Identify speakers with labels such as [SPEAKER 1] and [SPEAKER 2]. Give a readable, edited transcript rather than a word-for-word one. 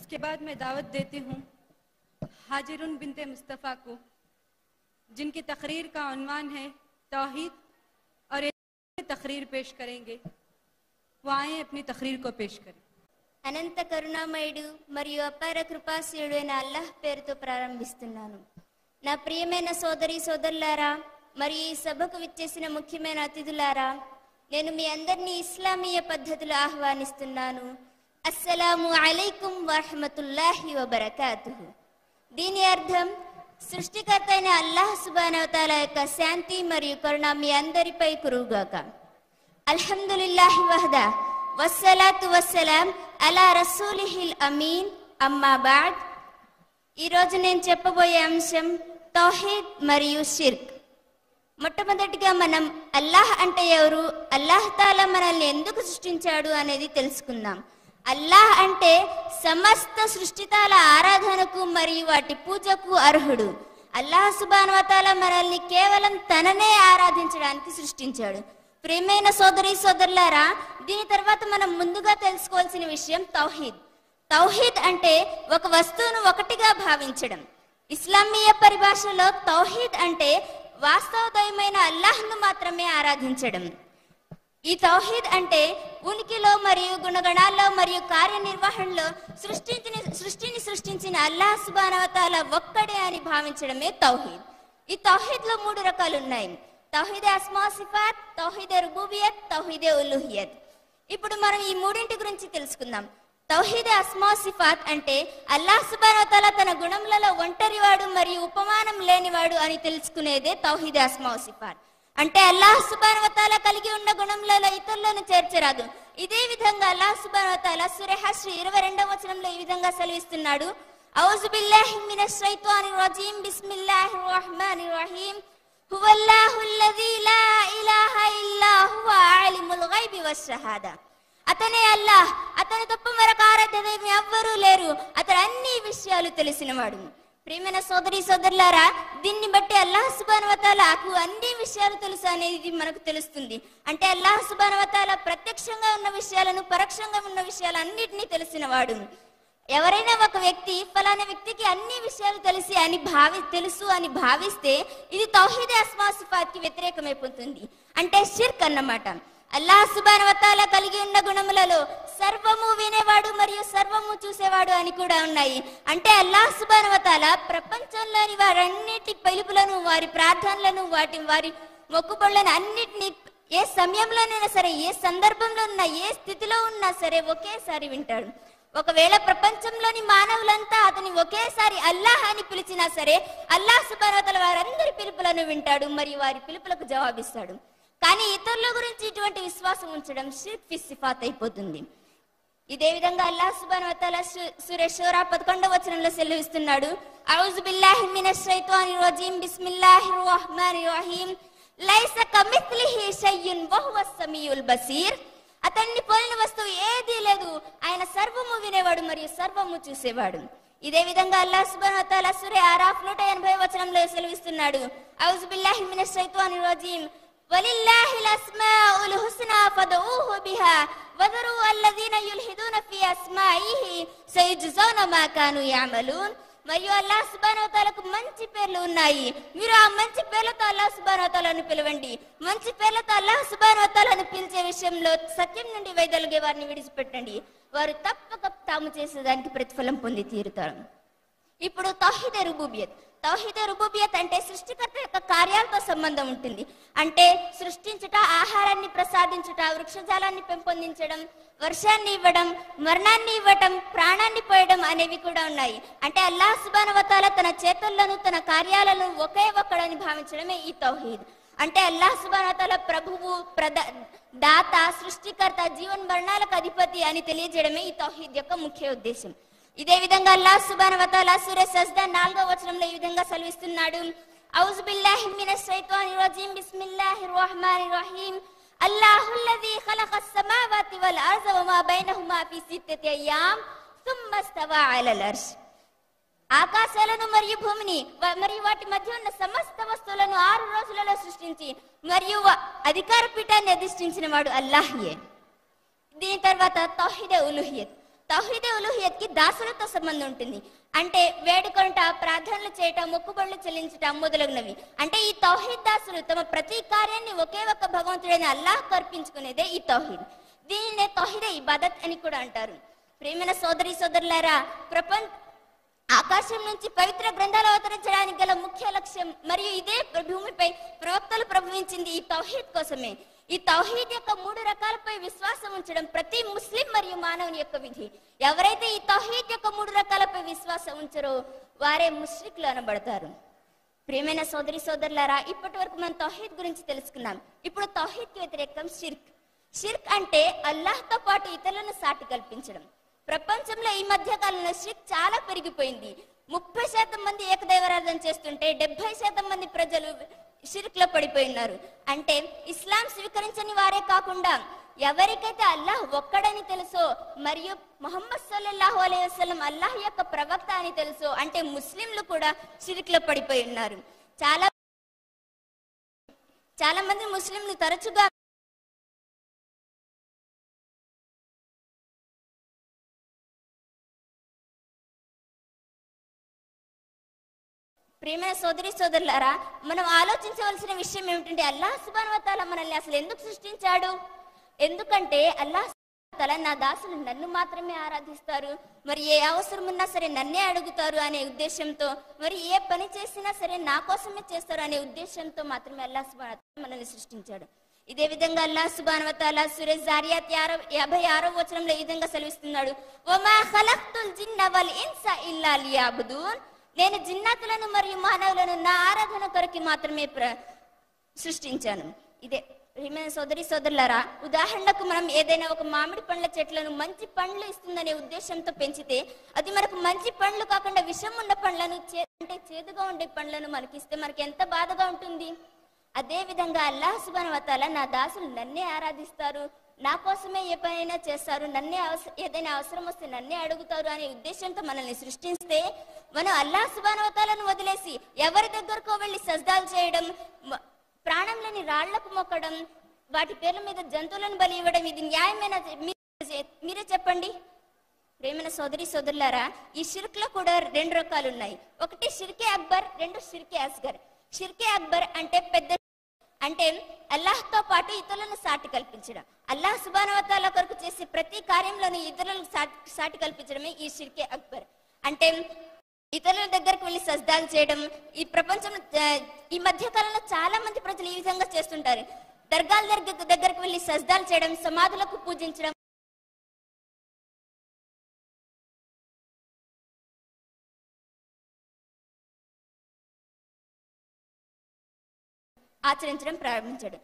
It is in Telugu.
[SPEAKER 1] उसके बाद मैं दावत देती हूँ हाजिरुन बिनते मुस्तफ़ा को, जिनकी तकरीर का उन्वान है तौहीद, और ये तकरीर पेश करेंगे। वो आए अपनी तकरीर को पेश करें।
[SPEAKER 2] అనంత కరుణామయుడు మరియు అపార కృపాశీయుడైన అల్లాహ్ పేరుతో ప్రారంభిస్తున్నాను. నా ప్రియమైన సోదరి సోదరులారా మరియు ఈ సభకు విచ్చేసిన ముఖ్యమైన అతిథులారా, నేను మీ అందరినీ ఇస్లామీయ పద్ధతిలో ఆహ్వానిస్తున్నాను. అస్సలాము అలైకుం వరహమతుల్లాహి వబరకాతుహు. దీని అర్థం సృష్టికర్త అయిన అల్లాహ్ సుబ్హానహు వ తఆలా యొక్క శాంతి మరియు కరుణ మీ అందరిపై కురుగాక. అల్హమ్దులిల్లాహి వహదా వస్సలాతు వస్సలాం అలా రసూలిహిల్ అమీన్. అమ్మా బాద్. ఈరోజు నేను చెప్పబోయే అంశం తౌహీద్ మరియు షిర్క్. మొట్టమొదటిగా మనం అల్లాహ్ అంటే ఎవరు, అల్లాహ్ తాలా మనల్ని ఎందుకు సృష్టించాడు అనేది తెలుసుకుందాం. అల్లాహ్ అంటే సమస్త సృష్టితాల ఆరాధనకు మరియు వాటి పూజకు అర్హుడు. అల్లాహ్ సుబ్హానహు వ తఆలా మనల్ని కేవలం తననే ఆరాధించడానికి సృష్టించాడు. ప్రియమైన సోదరి సోదరులారా, దీని తర్వాత మనం ముందుగా తెలుసుకోవాల్సిన విషయం తౌహీద్. తౌహీద్ అంటే ఒక వస్తువును ఒకటిగా భావించడం. ఇస్లామీయ పరిభాషలో తౌహీద్ అంటే వాస్తవదైమైన అల్లాహ్ను మాత్రమే ఆరాధించడం. ఈ తౌహీద్ అంటే ఉనికిలో మరియు గుణగణాల్లో మరియు కార్యనిర్వహణలో సృష్టిని సృష్టించిన అల్లాహ్ సుబ్హానహు వ తఆలా ఒక్కడే అని భావించడమే తౌహీద్. ఈ తౌహీద్లో 3 రకాలు ఉన్నాయి: తౌహీద్ అస్మా సిఫాత్, తౌహీద్ రుబూబియత్, తౌహీద్ ఉలూహియత్. ఇప్పుడు మనం ఈ మూడింటి గురించి తెలుసుకుందాం. తౌహీద్ అస్మా సిఫాత్ అంటే అల్లాహ్ సుబ్హానహు వ తఆలా తన గుణములలో ఒంటరివాడు మరియు ఉపమానం లేనివాడు అని తెలుసుకునేదే తౌహీద్ అస్మా సిఫాత్. అంటే అల్లాహ్ సుబ్హానహు వ తఆలా కలిగి ఉన్న గుణములలో ఇతరులను చేర్చరాదు. ఇదే విధంగా అల్లాహ్ సుబ్హానహు వ తఆలా సూరా హష్ర్ 22వ వచనంలో ఈ విధంగా సెలవిస్తున్నాడు: ఔజు బిల్లాహి మినష్ షైతానిర్ రజీం బిస్మిల్లాహిర్ రహ్మానిర్ రహీం హువల్లాహుల్లజీ లా ఇలాహా ఇల్లా హువ ఆలిముల్ గైబి వశ్షహాదా. అతనే అల్లాహ్, అతని తప్ప మరొక ఆరాధ్య దైవం ఎవ్వరూ లేరు, అతను అన్ని విషయాలు తెలిసినవాడు. ప్రియమైన సోదరి సోదరులారా, దీన్ని బట్టి అల్లాహ్ సుబ్హానహు వ తఆలాకు అన్ని విషయాలు తెలుసు అనేది మనకు తెలుస్తుంది. అంటే అల్లాహ్ సుబ్హానహు వ తఆలా ప్రత్యక్షంగా ఉన్న విషయాలను, పరోక్షంగా ఉన్న విషయాలు అన్నిటినీ తెలిసినవాడు. ఎవరైనా ఒక వ్యక్తి ఫలానా వ్యక్తికి అన్ని విషయాలు తెలుసు అని భావిస్తే ఇది తౌహీద్ అస్మా సిఫాత్ కి వ్యతిరేకమైపోతుంది. అంటే షిర్క్ అన్నమాట. అల్లాహ్ సుబ్హానహు వ తఆలా కలిగి ఉన్న గుణములలో సర్వము వినేవాడు మరియు సర్వము చూసేవాడు అని కూడా ఉన్నాయి. అంటే అల్లాహ్ సుబ్హానహు వ తఆలా ప్రపంచంలోని వారన్నిటి పిలుపులను, వారి ప్రార్థనలను, వారి మొక్కుబడులను అన్నిటినీ ఏ సమయంలోనైనా సరే, ఏ సందర్భంలో ఉన్నా, ఏ స్థితిలో ఉన్నా సరే ఒకేసారి వింటాడు. ఒకవేళ ప్రపంచంలోని మానవులంతా అతని ఒకేసారి అల్లాహ్ అని పిలిచినా సరే అల్లాహ్ సుబ్హానహు వ తఆలా వారందరి పిలుపులను వింటాడు మరియు వారి పిలుపులకు జవాబిస్తాడు. కానీ ఇతరుల గురించి ఇటువంటి విశ్వాసం ఉంచడం షిర్క్ ఫి సిఫాత్ అయిపోతుంది. ఇదే విధంగా అల్లాహ్ సుబ్హానహు వ తఆలా సూరా షూరా 11వ వచనంలో సెలవిస్తున్నాడు: ఔజు బిల్లాహి మినష్ షైతానిర్ రజీం బిస్మిల్లాహిర్ రహ్మానిర్ రహీం లైస కమిత్లిహి షైయున్ వహువస్ సమీయుల్ బసీర్. అతన్ని పోలిన వస్తువు ఏదీ లేదు, ఆయన సర్వము వినేవాడు మరియు సర్వము చూసేవాడు. ఇదే విధంగా అల్లాహ్ సుబ్హానహు వ తఆలా సూరా ఆరాఫ్ 180వ వచనంలో సెలవిస్తున్నాడు: ఔజు బిల్లాహి మినష్ షైతానిర్ రజీం వలిల్లాహిల్ అస్మాఉల్ హుస్నా ఫదఊహు బిహా వదరు అల్లదీన యుల్హిదూన ఫీ అస్మాయిహి సయజ్జౌన మా కాను యఅమలూన్. మరియు అల్లాహ్ సుబ్హానహు వ తఆలాకు మంచి పేర్లు ఉన్నాయి, మీరు ఆ మంచి పేర్లతో అల్లాహ్ సుబ్హానహు వ తఆలాను పిలవండి. మంచి పేర్లతో అల్లాహ్ సుబ్హానహు వ తఆలాను పిలిచే విషయంలో సత్యం నుండి వైదొలిగే వారిని విడిచిపెట్టండి, వారు తప్పక తాము చేసేదానికి ప్రతిఫలం పొంది తీరుతారు. ఇప్పుడు తౌహీద్ రుబూబియత్. తౌహీద్ రుబూబియత్ అంటే సృష్టికర్త యొక్క కార్యాలతో సంబంధం ఉంటుంది. అంటే సృష్టించుట, ఆహారాన్ని ప్రసాదించుట, వృక్షజాలాన్ని పెంపొందించడం, వర్షాన్ని ఇవ్వడం, మరణాన్ని ఇవ్వటం, ప్రాణాన్ని పోయడం అనేవి కూడా ఉన్నాయి. అంటే అల్లాహ్ సుబ్హానహు వ తఆలా తన చేతుల్లోనూ తన కార్యాలను ఒకే ఒక్కడని భావించడమే ఈ తౌహీద్. అంటే అల్లాహ్ సుబ్హానహు వ తఆలా ప్రభువు, దాత, సృష్టికర్త, జీవన మరణాలకు అధిపతి అని తెలియజేయడమే ఈ తౌహీద్ యొక్క ముఖ్య ఉద్దేశం. ఇదే విధంగా అల్లాహ్ సుబ్హానహు వ తఆలా సూరా సజ్దా 4వ వచనంలో ఈ విధంగా సెలవిస్తున్నాడు: ఔజు బిల్లాహి మినష్ షైతానిర్ రజీం బిస్మిల్లాహిర్ రహ్మానిర్ రహీం అల్లాహుల్లజీ ఖలఖస్ సమావాతి వల్ అర్ద వమా బైనహుమా ఫీ సిత్తతి అయ్యామ్ థుమ్మా ఇస్తవా అలల్ అర్ష్. ఆకాశాలను మరియు భూమిని మరియు వాటి మధ్య ఉన్న సమస్త వస్తువులను 6 రోజులలో సృష్టించి మరియు అధికార పీఠాన్ని అధిష్ఠించిన వాడు అల్లాహ్యే. దీని తర్వాత తౌహీద్ ఉలూహియత్. తౌహీద్ ఉలూహియత్ కి దాసులతో సంబంధం ఉంటుంది. అంటే వేడుకొంట, ప్రార్థనలు చేయటం, మొక్కుబడులు చెల్లించటం మొదలగునవి. అంటే ఈ తౌహీద్ దాసులు తమ ప్రతి కార్యాన్ని ఒకే ఒక్క భగవంతుడైన అల్లాహ్ అర్పించుకునేదే ఈ తౌహీద్. దీనినే తౌహీదే ఇబాదత్ అని కూడా అంటారు. ప్రియమైన సోదరి సోదరులారా, ఆకాశం నుంచి పవిత్ర గ్రంథాలు అవతరించడానికి గల ముఖ్య లక్ష్యం మరియు ఇదే భూమిపై ప్రవక్తలు ప్రభవించింది ఈ తౌహీద్ కోసమే. ఈ తౌహీద్ యొక్క 3 రకాలపై విశ్వాసం ఉంచడం ప్రతి ముస్లిం మరియు మానవుని యొక్క విధి. ఎవరైతే ఈ తౌహీద్ యొక్క 3 రకాలపై విశ్వాసం ఉంచరో వారే ముష్రిక్లు అనబడతారు. ప్రియమైన సోదరి సోదరులారా, ఇప్పటి వరకు మనం తౌహీద్ గురించి తెలుసుకున్నాం. ఇప్పుడు తౌహీద్ కి వ్యతిరేకం షిర్క్. షిర్క్ అంటే అల్లాహ్తో పాటు ఇతరులను సాటి కల్పించడం. ప్రపంచంలో ఈ మధ్య కాలంలో షిర్క్ చాలా పెరిగిపోయింది. 30% మంది ఏకదైవారాధన చేస్తుంటే 70% మంది ప్రజలు షిర్క్ లో పడిపోయినారు. అంటే ఇస్లాం స్వీకరించని వారే కాకుండా ఎవరికైతే అల్లాహ్ ఒక్కడని తెలుసో మరియు ముహమ్మద్ సల్లల్లాహు అలైహి వసల్లం అల్లాహ్ యొక్క ప్రవక్త అని తెలుసో అంటే ముస్లింలు కూడా షిర్క్ లో పడిపోయి ఉన్నారు. చాలా మంది ముస్లింలు తరచుగా ప్రియమైన సోదరి సోదరులారా, మనం ఆలోచించవలసిన విషయం ఏమిటంటే అల్లాహ్ సుబ్హానహు వ తఆలా మనల్ని అసలు ఎందుకు సృష్టించాడు? ఎందుకంటే అల్లాహ్ సుబ్హానహు వ తఆలా నా దాసులు నన్ను మాత్రమే ఆరాధిస్తారు, మరి ఏ అవసరం ఉన్నా సరే నన్నే అడుగుతారు అనే ఉద్దేశంతో, మరి ఏ పని చేసినా సరే నా కోసమే చేస్తారు అనే ఉద్దేశంతో మాత్రమే అల్లాహ్ సుబ్హానహు వ తఆలా మనల్ని సృష్టించాడు. ఇదే విధంగా అల్లాహ్ సుబ్హానహు వ తఆలా సూరా జారియాత్ 56వ వచనంలో ఈ విధంగా సెలవిస్తున్నాడు, వమా ఖలక్తుల్ జిన్న వల్ ఇన్స ఇల్లా లియఅబుదూన్. నేను జిన్నాతులను మరియు మానవులను నా ఆరాధన కొరకు మాత్రమే సృష్టించాను. ఇదే ప్రియమైన సోదరి సోదరులారా, ఉదాహరణకు మనం ఏదైనా ఒక మామిడి పండ్ల చెట్లను మంచి పండ్లు ఇస్తుందనే ఉద్దేశంతో పెంచితే అది మనకు మంచి పండ్లు కాకుండా విషం ఉన్న పండ్లను అంటే చేదుగా ఉండే పండ్లను మనకిస్తే మనకి ఎంత బాధగా ఉంటుంది. అదే విధంగా అల్లాహ్ సుబ్హానహు వ తఆలా నా దాసులు నన్నే ఆరాధిస్తారు, నా కోసమే ఏ పనైనా చేస్తారు, ఏదైనా అవసరం వస్తే నన్నే అడుగుతారు అనే ఉద్దేశంతో మనల్ని సృష్టిస్తే మనం అల్లాహ్ సుబ్హానహు వ తఆలాను వదిలేసి ఎవరి దగ్గరకో వెళ్ళి సజ్దాలు చేయడం, ప్రాణం లేని రాళ్లకు మొక్కడం, వాటి పేర్ల మీద జంతువులను బలి ఇవ్వడం ఇది న్యాయమైన? మీరే చెప్పండి. ప్రేమైన సోదరి సోదరులారా, ఈ షిర్క్ లో కూడా 2 రకాలు ఉన్నాయి. ఒకటి షిర్కే అక్బర్, 2 షిర్కే అస్గర్. షిర్కే అక్బర్ అంటే పెద్ద, అంటే అల్లాహ్తో పాటు ఇతరులను సాటి కల్పించడం. అల్లాహ్ సుబ్హానహు వ తఆలా కొరకు చేసే ప్రతి కార్యంలోనూ ఇతరులకు సాటి కల్పించడమే ఈ షిర్కే అక్బర్. అంటే ఇతరుల దగ్గరకు వెళ్ళి సజ్దాలు చేయడం. ఈ ప్రపంచంలో ఈ మధ్య కాలంలో చాలా మంది ప్రజలు ఈ విధంగా చేస్తుంటారు. దర్గాల దగ్గరకు వెళ్ళి సజ్దాలు చేయడం, సమాధులకు పూజించడం, ఆచరించడం ప్రారంభించాడు.